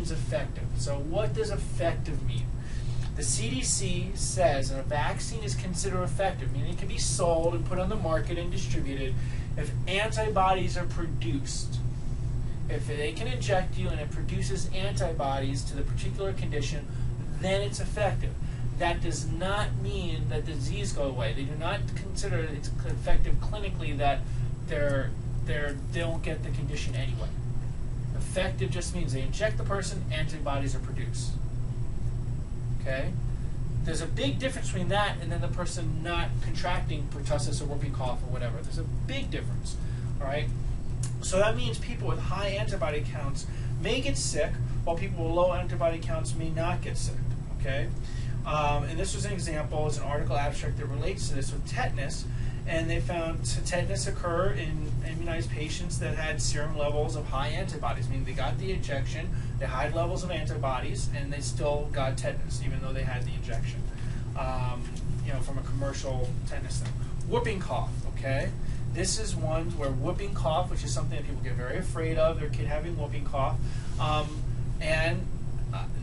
means effective. So what does effective mean? The CDC says that a vaccine is considered effective, meaning it can be sold and put on the market and distributed if antibodies are produced. If they can inject you and it produces antibodies to the particular condition, then it's effective. That does not mean that the disease go away. They do not consider it's effective clinically that they don't get the condition anyway. Effective just means they inject the person, antibodies are produced. Okay? There's a big difference between that and then the person not contracting pertussis or whooping cough or whatever. There's a big difference. All right? So that means people with high antibody counts may get sick, while people with low antibody counts may not get sick. Okay? And this was an example, it's an article abstract that relates to this with tetanus, and they found tetanus occur in immunized patients that had serum levels of high antibodies, meaning they got the injection, they had high levels of antibodies, and they still got tetanus, even though they had the injection, from a commercial tetanus thing. Whooping cough, okay? This is one where whooping cough, which is something that people get very afraid of, their kid having whooping cough, and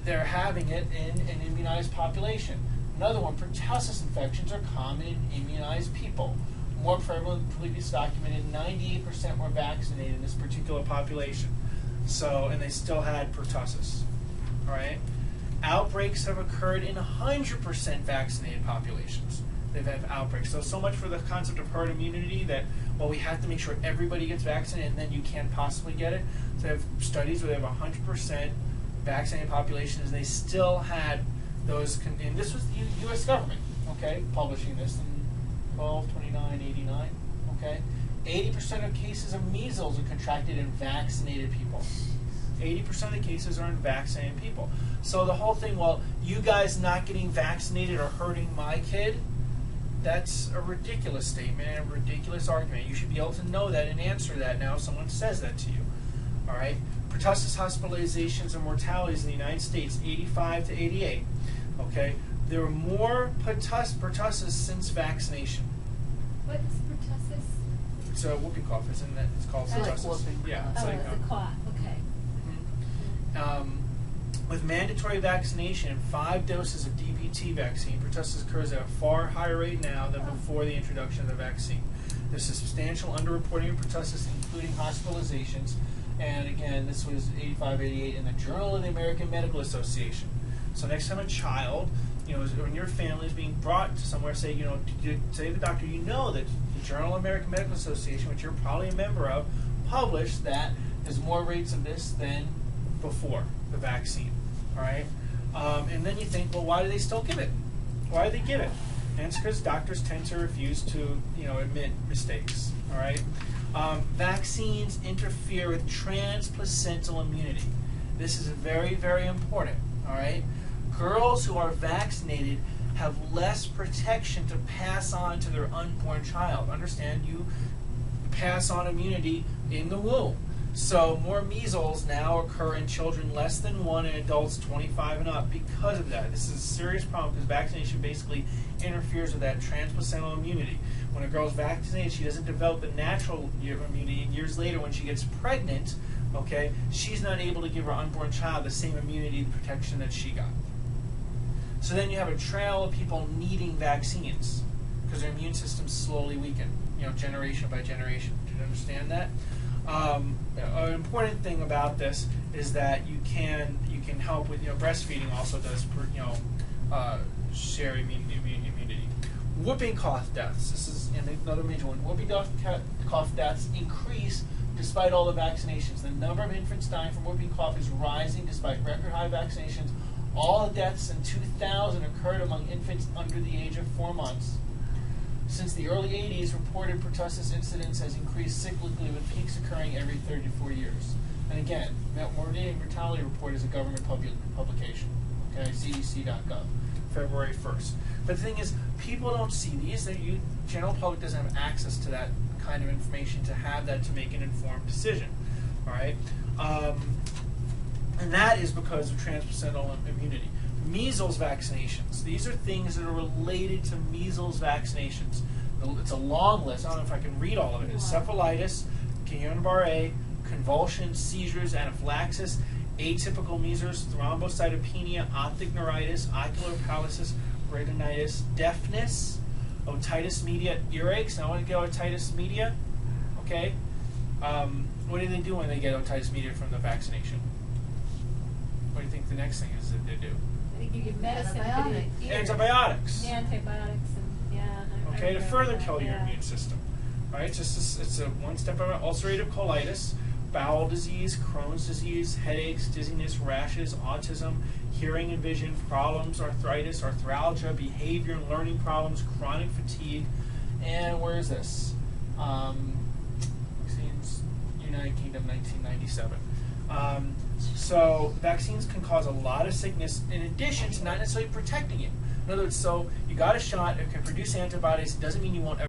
they're having it in an immunized population. Another one, pertussis infections are common in immunized people. More prevalent, previous documented, 98% were vaccinated in this particular population. So, and they still had pertussis. All right? Outbreaks have occurred in 100% vaccinated populations. They've had outbreaks. So much for the concept of herd immunity that, well, we have to make sure everybody gets vaccinated and then you can't possibly get it. So they have studies where they have 100% vaccinated populations, and they still had those, and this was the U.S. government, okay, publishing this in 12/29/89, okay? 80% of cases of measles are contracted in vaccinated people. 80% of the cases are in vaccinated people. So the whole thing, well, you guys not getting vaccinated are hurting my kid, that's a ridiculous statement and a ridiculous argument. You should be able to know that and answer that now if someone says that to you, all right? Pertussis hospitalizations and mortalities in the United States, 85 to 88. Okay, there were more pertussis since vaccination. What is pertussis? It's a whooping cough, isn't it? It's called pertussis. Like whooping. Yeah, it's it's like a cough. Okay. With mandatory vaccination and 5 doses of DPT vaccine, pertussis occurs at a far higher rate now than before the introduction of the vaccine. There's a substantial underreporting of pertussis, including hospitalizations. And again, this was 85-88 in the Journal of the American Medical Association. So next time a child, when your family is being brought to somewhere, say, say to the doctor, that the Journal of the American Medical Association, which you're probably a member of, published that there's more rates of this than before the vaccine. All right? And then you think, well, why do they still give it? Why do they give it? And it's because doctors tend to refuse to, admit mistakes. All right? Vaccines interfere with transplacental immunity. This is very, very important. All right? Girls who are vaccinated have less protection to pass on to their unborn child. Understand, you pass on immunity in the womb. So more measles now occur in children less than 1 and adults 25 and up because of that. This is a serious problem because vaccination basically interferes with that transplacental immunity. When a girl's vaccinated, she doesn't develop the natural immunity, and years later when she gets pregnant, okay, she's not able to give her unborn child the same immunity and protection that she got. So then you have a trail of people needing vaccines because their immune systems slowly weaken, generation by generation. Do you understand that? An important thing about this is that you can help with breastfeeding also does share immunity. Whooping cough deaths. This is another major one. Whooping cough deaths increase despite all the vaccinations. The number of infants dying from whooping cough is rising despite record high vaccinations. All the deaths in 2000 occurred among infants under the age of 4 months. Since the early 80s, reported pertussis incidence has increased cyclically, with peaks occurring every 30 to 4 years. And again, morbidity and mortality report is a government publication, okay, cdc.gov, February 1st. But the thing is, people don't see these. The general public doesn't have access to that kind of information to have that to make an informed decision, all right? And that is because of transplacental immunity. Measles vaccinations. These are things that are related to measles vaccinations. It's a long list. I don't know if I can read all of it. Encephalitis, Guillain-Barré, convulsions, seizures, anaphylaxis, atypical measles, thrombocytopenia, optic neuritis, ocular paralysis, retinitis, deafness, otitis media, earaches. Now, I want to get otitis media. Okay. What do they do when they get otitis media from the vaccination? What do you think the next thing is that they do? They give you medicine. Antibiotics. Antibiotics, and yeah. I Okay, to remember further that, kill your yeah. immune system. Right? It's a one step over ulcerative colitis, bowel disease, Crohn's disease, headaches, dizziness, rashes, autism, hearing and vision problems, arthritis, arthralgia, behavior and learning problems, chronic fatigue, and where is this? Vaccines, United Kingdom, 1997. So vaccines can cause a lot of sickness in addition to not necessarily protecting you. In other words, so you got a shot, it can produce antibodies, it doesn't mean you won't ever